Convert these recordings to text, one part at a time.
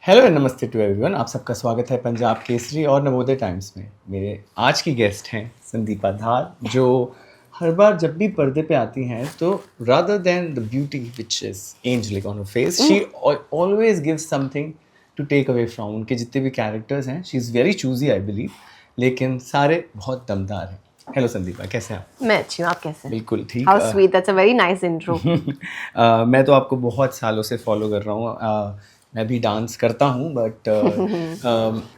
Hello and नमस्ते to everyone. आप सबका स्वागत है पंजाब केसरी और नवोदय टाइम्स में। मेरे आज की गेस्ट हैं संदीपा धार, जो हर बार जब भी पर्दे पे आती हैं तो rather than the beauty which is angelic on her face, she always gives something to take away from. उनके जितने भी कैरेक्टर्स हैं, she is very choosy I believe, लेकिन सारे बहुत दमदार हैं। हेलो संदीपा, कैसे हैं आप? मैं अच्छी हूँ, आप कैसे हैं? बिल्कुल ठीक। How sweet, that's a very nice intro. मैं तो आपको बहुत सालों से फॉलो कर रहा हूँ। मैं भी डांस करता हूँ, but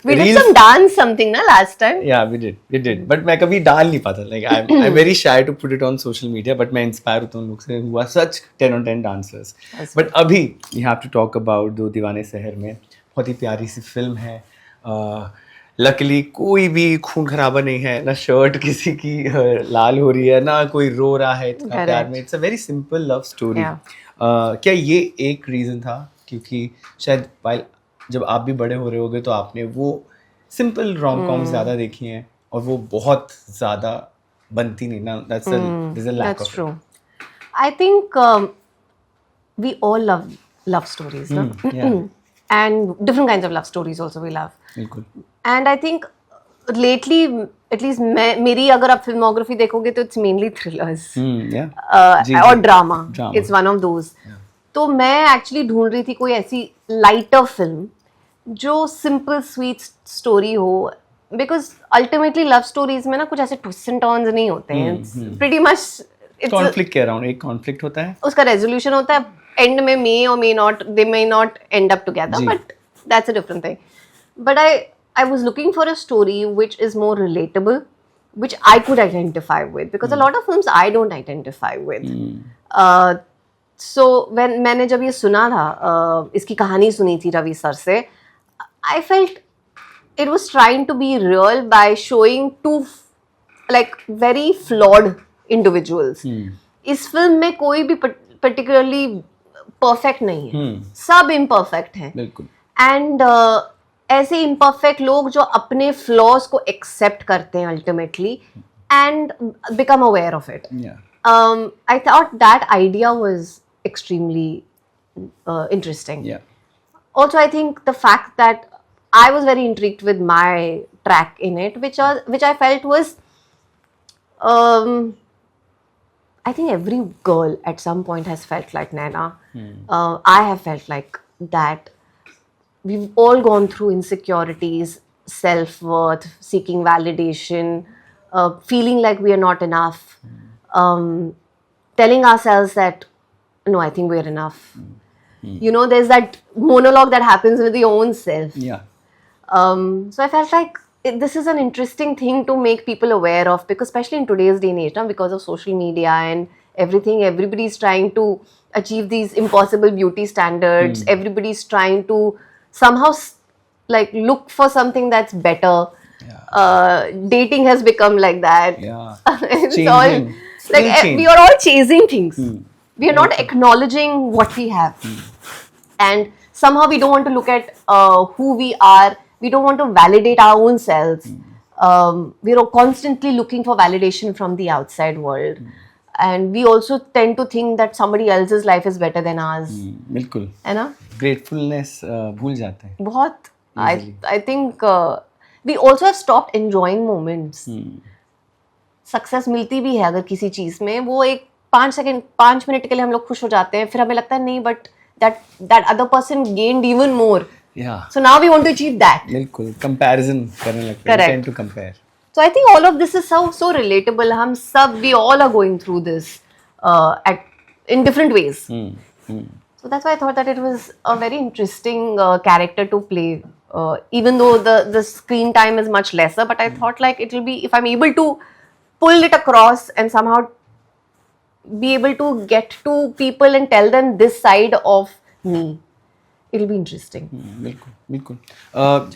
We did some dance something ना last time. yeah, we did, but मैं कभी डाल नहीं पाता। like I'm very shy to put it on social media, but मैं इंस्पायर होता हूँ लोग से who are such 10 on 10 dancers. But अभी you have to talk about दो दीवाने शहर में, बहुत ही प्यारी सी फिल्म है। लकीली कोई भी खून खराबा नहीं है, ना शर्ट किसी की लाल हो रही है, ना कोई रो रहा है इतना प्यार में। It's a very simple love story. क्या ये एक रीज़न था क्योंकि शायद जब आप भी बड़े हो रहे होगे तो आपने वो सिंपल रोम कॉम ज़्यादा देखी हैं और वो बहुत ज़्यादा बनती नहीं ना। there's a lack That's of true. I think we all love stories, no? yeah. And different kinds of love stories also we love. बिल्कुल। And I think lately, at least मेरी अगर आप फिल्मोग्राफी देखोगे तो it's mainly thrillers yeah. जी, और जी। Drama. Drama. It's one of those. तो मैं actually ढूंढ रही थी कोई ऐसी लाइटर फिल्म जो सिंपल स्वीट स्टोरी हो, बिकॉज अल्टीमेटली लव स्टोरीज में ना कुछ ऐसे ट्विस्ट एंड टर्न्स नहीं होते हैं। प्रीटी मच कॉन्फ्लिक्ट कह रहा हूँ, एक कॉन्फ्लिक्ट होता है, उसका रेजोल्यूशन होता है एंड में, मे और may not, they may not and up together, but that's a different thing. But I was looking for a story which is more relatable, which I could identify with, because a lot of films I don't identify with. So when मैंने जब ये सुना था, इसकी कहानी सुनी थी Ravi sir से, I felt it was trying to be real by showing two like very flawed individuals. इस फिल्म में कोई भी particularly perfect नहीं है, सब imperfect हैं। बिल्कुल। And ऐसे imperfect लोग जो अपने flaws को accept करते हैं ultimately and become aware of it. Yeah. I thought that idea was extremely interesting. Yeah. Also, I think the fact that I was very intrigued with my track in it, which I felt was, I think every girl at some point has felt like Naina. I have felt like that. We've all gone through insecurities, self-worth, seeking validation, feeling like we are not enough, telling ourselves that, no, I think we're enough. You know, there's that monologue that happens with your own self. Yeah. So I felt like this is an interesting thing to make people aware of, because especially in today's day and age, because of social media and everything, everybody's trying to achieve these impossible beauty standards. Everybody's trying to somehow like look for something that's better. Dating has become like that. Yeah. It's Changing. all like Change. we are all chasing things. We are not acknowledging what we have. And somehow we don't want to look at who we are. We don't want to validate our own selves. We are constantly looking for validation from the outside world. And we also tend to think that somebody else's life is better than ours. बिल्कुल। है ना? Gratefulness भूल जाते हैं बहुत। I think we also have stopped enjoying moments. Success मिलती भी है अगर किसी चीज में, वो एक 5 मिनट के लिए हम लोग खुश हो जाते हैं, फिर हमें लगता है नहीं, but that other person gained even more. Yeah. So now we want to achieve that. बिल्कुल, कंपैरिजन करने लगते हैं, Correct. tend to compare. So I think all of this is so relatable. हम सब, we all are going through this in different ways. So that's why I thought that it was a very interesting character to play. Even though the screen time is much lesser, but I thought like it will be, if I'm able to pull it across and somehow be able to get to people and tell them this side of me, it'll be interesting. बिल्कुल बिल्कुल।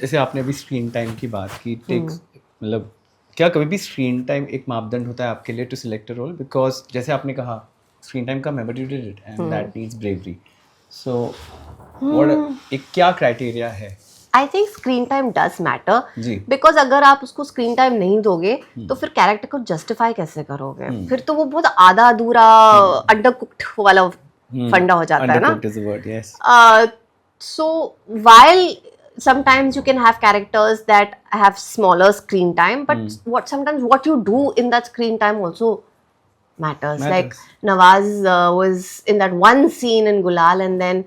जैसे आपने अभी screen time की बात की, मतलब क्या कभी भी स्क्रीन टाइम एक मापदंड होता है आपके लिए to select a role? Because जैसे आपने कहा स्क्रीन टाइम कम है, but you did it and that needs bravery. So what, एक क्या क्राइटेरिया है? I think screen time does matter, जी। बिकॉज अगर आप उसको स्क्रीन टाइम नहीं दोगे तो फिर कैरेक्टर को जस्टिफाई कैसे करोगे? फिर तो वो बहुत आधा अधूरा अंडर कुक्ड वाला फंडा हो जाता है ना। Undercooked is the word, yes. So while sometimes you can have characters that have smaller screen time, but sometimes what you do in that screen time also matters. Like Nawaz was in that one scene in Gulal, and then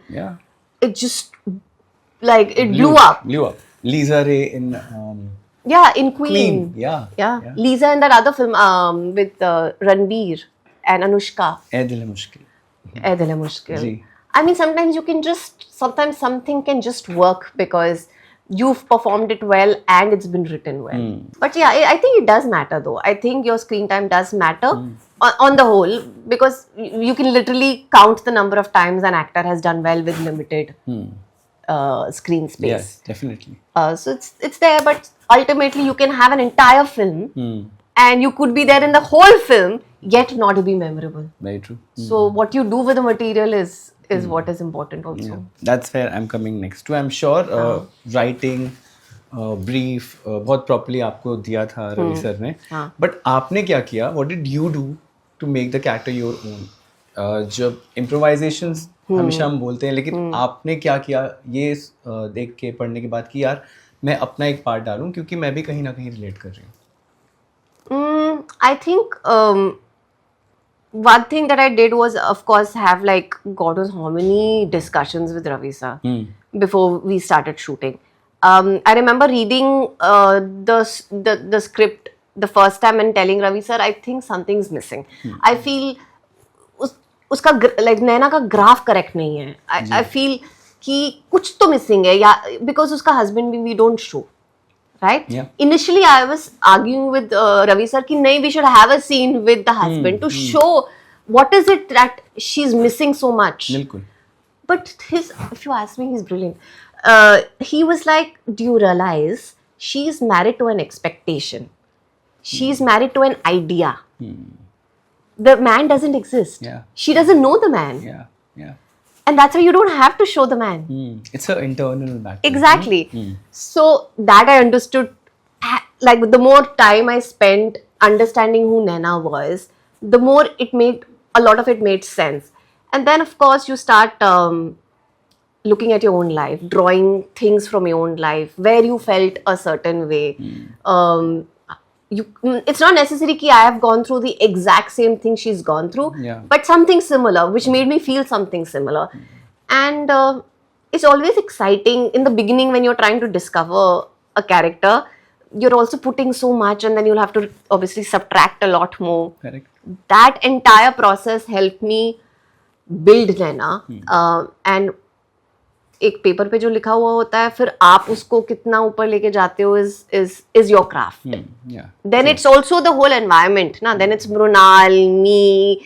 it just like it blew up. Lisa Ray in In Queen. Yeah. Lisa in that other film with Ranbir and Anushka. Ae Dil Hai Mushkil. Ae Dil Hai Mushkil. Ji. I mean, sometimes something can just work because you've performed it well and it's been written well. But yeah, I think it does matter though. I think your screen time does matter on the whole, because you can literally count the number of times an actor has done well with limited screen space. Yes, definitely. So it's there, but ultimately you can have an entire film and you could be there in the whole film yet not be memorable. Very true. So what you do with the material is what is important also. That's where I'm coming next to. I'm sure writing brief बहुत properly आपको दिया था Ravi sir ने. But आपने क्या किया? What did you do to make the character your own? जब improvisations हमेशा हम बोलते हैं, लेकिन आपने क्या किया ये देख के पढ़ने के बाद कि यार मैं अपना एक पार्ट डालूं, क्योंकि मैं भी कहीं ना कहीं रिलेट कर रही हूँ. I think one thing that I did was, of course, have like God knows how many discussions with Ravi sir before we started shooting. I remember reading the script the first time and telling Ravi sir, I think something's missing. I feel उसका like नैना का graph correct नहीं है. I feel कि कुछ तो missing है, या because उसका husband भी we don't show. Right? Yeah. Initially, I was arguing with Ravi sir कि नहीं, we should have a scene with the husband to show what is it that she's missing so much. बिल्कुल. But if you ask me, he's brilliant. He was like, do you realize she's married to an expectation? She's married to an idea. The man doesn't exist. Yeah. She doesn't know the man. Yeah. And that's why you don't have to show the man. It's an internal battle. Exactly. So that I understood, like the more time I spent understanding who Naina was, the more a lot of it made sense. And then of course you start looking at your own life, drawing things from your own life, where you felt a certain way. It's not necessary that I have gone through the exact same thing she's gone through, but something similar, which made me feel something similar. And it's always exciting in the beginning when you're trying to discover a character. You're also putting so much, and then you'll have to obviously subtract a lot more. Correct. That entire process helped me build Naina. And एक paper पे जो लिखा हुआ होता है, फिर आप उसको कितना ऊपर लेके जाते हो is your craft. Then it's also the whole environment, na? Then it's Mrunal, me,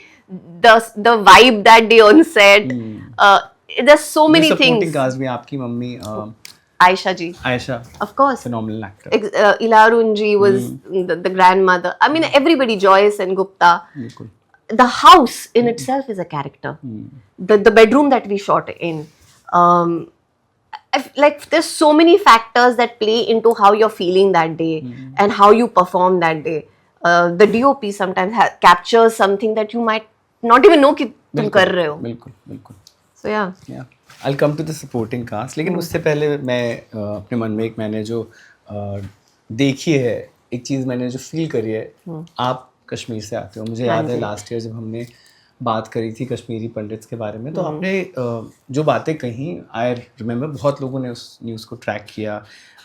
the vibe that day on set. There's so many things. Supporting cast में आपकी mummy Aisha ji. Aisha. Of course. Phenomenal actor. Ilarun ji was the grandmother. I mean, everybody, Joyce and Gupta. बिल्कुल. The house in itself is a character. The bedroom that we shot in. Like there's so many factors that play into how you're feeling that day and how you perform that day. The DOP sometimes captures something that you might not even know कि तुम कर रहे हो. बिल्कुल. So yeah. I'll come to the supporting cast. लेकिन उससे पहले मैं अपने मन में मैंने जो देखी है, एक चीज़ मैंने जो फील करी है, आप कश्मीर से आते हो. मुझे याद है लास्ट ईयर जब हमने बात करी थी कश्मीरी पंडित्स के बारे में, तो आपने जो बातें कही, आई रिमेंबर बहुत लोगों ने उस न्यूज़ को ट्रैक किया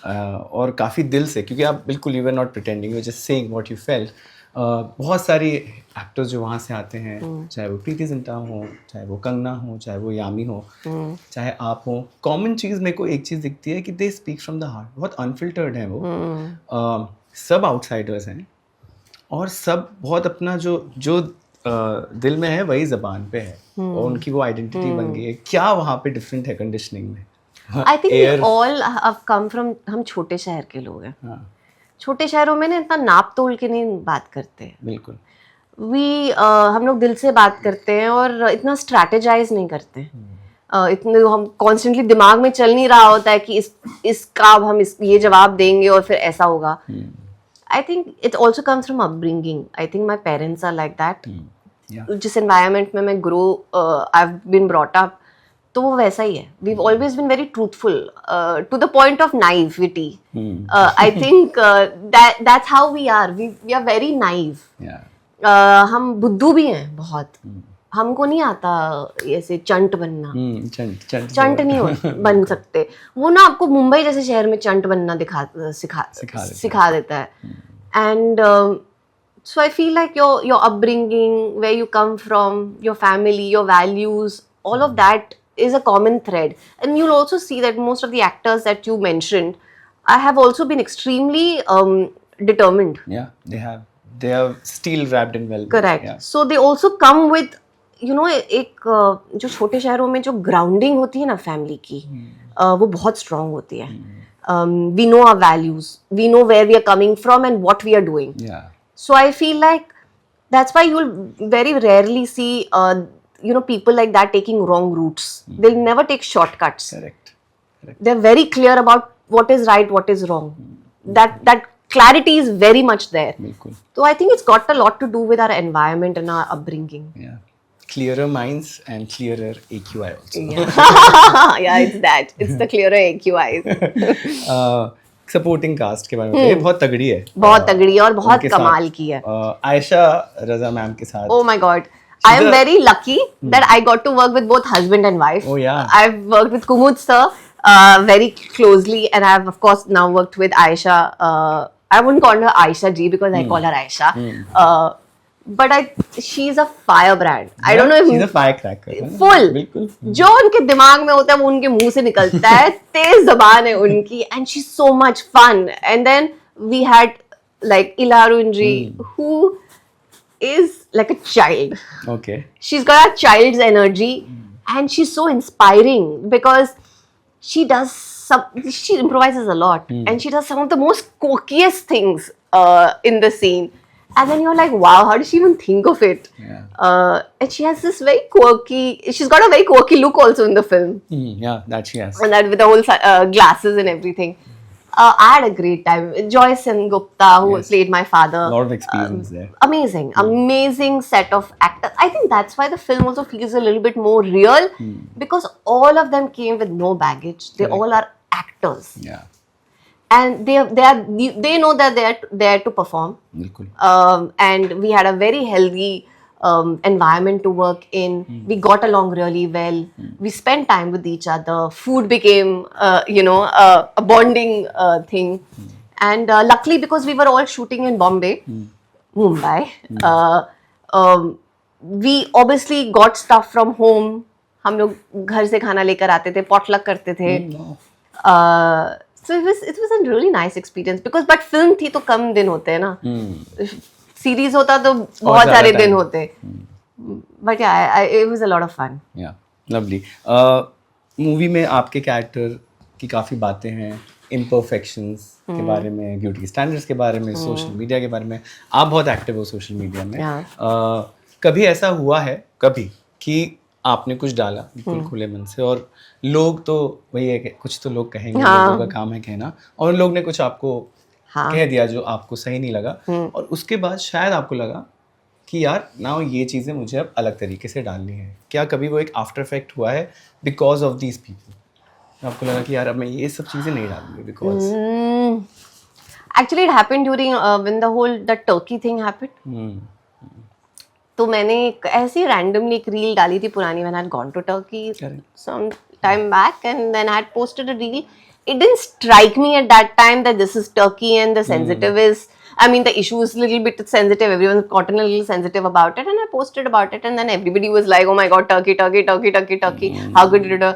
और काफ़ी दिल से, क्योंकि आप बिल्कुल you are not pretending, you just saying what you felt. बहुत सारी एक्टर्स जो वहाँ से आते हैं, चाहे वो प्रीति जिंटा हो, चाहे वो कंगना हो, चाहे वो यामी हो, चाहे आप हो, कॉमन चीज़ मेरे को एक चीज़ दिखती है कि they speak from the heart. बहुत अनफिल्टर्ड हैं वो. सब आउटसाइडर्स हैं और सब बहुत अपना जो दिल में है वही जबान पे है, और उनकी वो आइडेंटिटी बन गई है. क्या वहाँ पे डिफरेंट है कंडीशनिंग में? I think we all have come from, हम छोटे शहर के लोग हैं. छोटे शहरों में ना इतना नाप तोल के नहीं बात करते हैं. बिल्कुल. हम लोग दिल से बात करते हैं और इतना स्ट्रैटेजाइज नहीं करते हैं. इतने हम कॉन्स्टेंटली दिमाग में चल नहीं रहा होता है कि इसका अब हम ये जवाब देंगे और फिर ऐसा होगा. I think it also comes from upbringing. I think my parents are like that. जिस environment में मैं I've been brought up, तो वो वैसा ही है. We've always been very truthful to the point of naivety. I think that's how we are. We are very naive. Yeah. हम बुद्धू भी हैं बहुत. हमको नहीं आता ऐसे चंट बनना. चंट नहीं बन सकते. वो ना आपको मुंबई जैसे शहर में चंट बनना सिखा देता है. And so I feel like your upbringing, where you come from, your family, your values, all of that is a common thread. And you'll also see that most of the actors that you mentioned, I have also been extremely determined. Yeah, they are still wrapped in well. Correct. Yeah. So they also come with, you know, एक जो छोटे शहरों में जो grounding होती है ना family की, वो बहुत strong होती है. We know our values, we know where we are coming from and what we are doing. Yeah. So I feel like that's why you'll very rarely see, people like that taking wrong routes. They'll never take shortcuts. Correct. They're very clear about what is right, what is wrong. That clarity is very much there. बिल्कुल. So I think it's got a lot to do with our environment and our upbringing. Yeah. Clearer minds and clearer AQI also. Yeah, it's that. It's the clearer AQIs. Supporting cast के बारे में ये बहुत तगड़ी है. बहुत तगड़ी है और बहुत कमाल की है. आयशा रजा मैम के साथ. Oh my God. I am very lucky that I got to work with both husband and wife. Oh yeah. I've worked with Kumud sir very closely, and I've of course now worked with Aisha. I wouldn't call her Aisha Ji because I call her Aisha. But she's a firebrand. I don't know if she's a firecracker. Full. बिल्कुल. जो उनके दिमाग में होता है वो उनके मुंह से निकलता है. तेज जबान है उनकी, and she's so much fun. And then we had like Ilarunji, who is like a child. Okay. She's got a child's energy, and she's so inspiring because she improvises a lot, and she does some of the most quirkiest things in the scene. And then you're like, wow, how did she even think of it? Yeah. And she has this very she's got a very quirky look also in the film. Yeah, that she has. And that with the whole glasses and everything. I had a great time. Joy Sengupta, who played my father. A lot of experience there. Amazing set of actors. I think that's why the film also feels a little bit more real because all of them came with no baggage. They all are actors. Yeah. And they know that they are there to perform. And we had a very healthy environment to work in. We got along really well. We spent time with each other. Food became, a bonding thing. And luckily, because we were all shooting in Mumbai, we obviously got stuff from home. हम लोग घर से खाना लेकर आते थे, potluck करते थे. So it was a really nice experience because but film थी तो कम दिन होते हैं ना. Series होता तो बहुत सारे दिन होते. But yeah, it was a lot of fun. Yeah, lovely. Movie में आपके character की काफ़ी बातें हैं, imperfections के बारे में, beauty standards के बारे में, social media के बारे में. आप बहुत active हो social media में. कभी ऐसा हुआ है कि आपने कुछ डाला बिल्कुल खुले मन से और लोग तो वही है कि कुछ तो लोग कहेंगे, लोगों का काम है कहना, और लोग ने कुछ आपको कह दिया जो आपको सही नहीं लगा और उसके बाद शायद आपको लगा कि यार ना ये चीज़ें मुझे अब अलग तरीके से डालनी है. क्या कभी वो एक आफ्टर इफेक्ट हुआ है बिकॉज ऑफ दीज पीपल? आपको लगा कि यार अब मैं ये सब चीज़ें नहीं डालूंगी because actually it happened during when the whole the Turkey thing happened. तो मैंने ऐसे रैंडमली एक रील डाली थी पुरानी when I had gone to Turkey some time back and then I had posted a reel. It didn't strike me at that time that this is Turkey and the sensitive is, I mean the issue is a little bit sensitive. Everyone's gotten a little sensitive about it and I posted about it and then everybody was like, oh my god, Turkey. How could you do?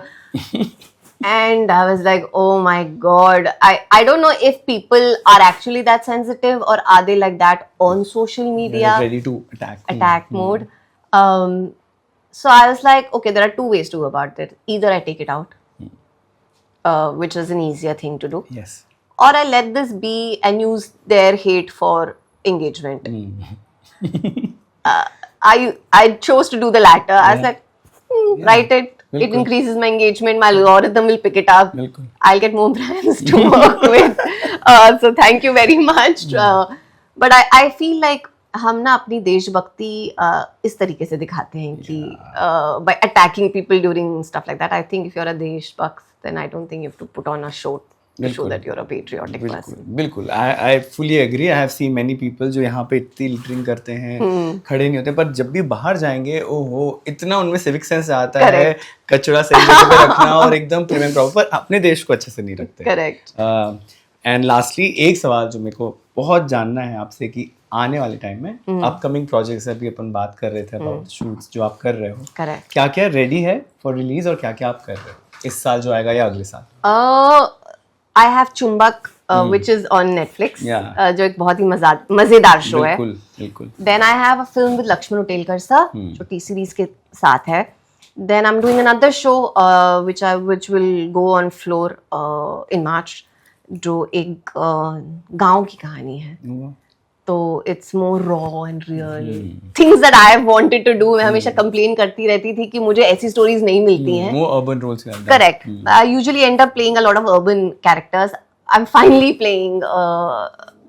And I was like, oh my god. I don't know if people are actually that sensitive or are they like that on social media. They're ready to attack mode. So I was like, okay, there are two ways to go about it. Either I take it out, which is an easier thing to do. Yes. Or I let this be and use their hate for engagement. I chose to do the latter. I was like, write it. It increases my engagement. My algorithm will pick it up. I'll get more brands to work with. So thank you very much. But I feel like हम ना अपनी देशभक्ति इस तरीके से दिखाते हैं कि by attacking people during stuff like that. I think if you're a देशभक्त, then I don't think you have to put on a show to show that you're a patriotic person. बिल्कुल I fully agree. I have seen many people जो यहाँ पे इतनी littering करते हैं, खड़े नहीं होते, पर जब भी बाहर जाएंगे ओहो इतना उनमें सिविक सेंस आता है, कचरा सही जगह पे रखना और एकदम प्रीम एंड प्रॉपर, अपने देश को अच्छे से नहीं रखते. करेक्ट. एंड लास्टली एक सवाल जो मेरे को बहुत जानना है आपसे कि आने वाले टाइम में अपकमिंग प्रोजेक्ट्स, अभी अपन बात कर रहे थे अबाउट शूट्स जो आप कर रहे हो, करेक्ट. क्या क्या रेडी है फॉर रिलीज और क्या क्या आप कर रहे हो इस साल जो आएगा या अगले साल? I have चुंबक which is on Netflix, Yeah. जो एक बहुत ही मजेदार शो है. बिल्कुल बिल्कुल. Then I have a film with Laxman Utekar sir, जो टी सीरीज के साथ है. Then I'm doing another show which will go on floor in March, जो एक गांव की कहानी है. तो it's more raw and real things that I have wanted to do. मैं हमेशा कंप्लेन करती रहती थी कि मुझे ऐसी स्टोरीज नहीं मिलती हैं. More urban roles. Correct. I usually end up playing a lot of urban characters. I am finally playing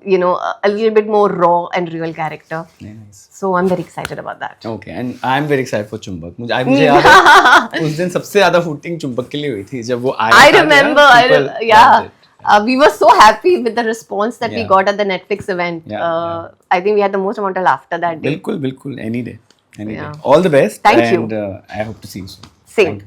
you know a little bit more raw and real character. Nice. So I'm very excited about that. Okay, and I'm very excited for चुंबक. मुझे याद है उस दिन सबसे ज्यादा shooting चुंबक के लिए हुई थी जब वो आया. I remember. We were so happy with the response that we got at the Netflix event. I think we had the most amount of laughter that day. बिल्कुल बिल्कुल. Any day. All the best. Thank you. And I hope to see you soon. Same.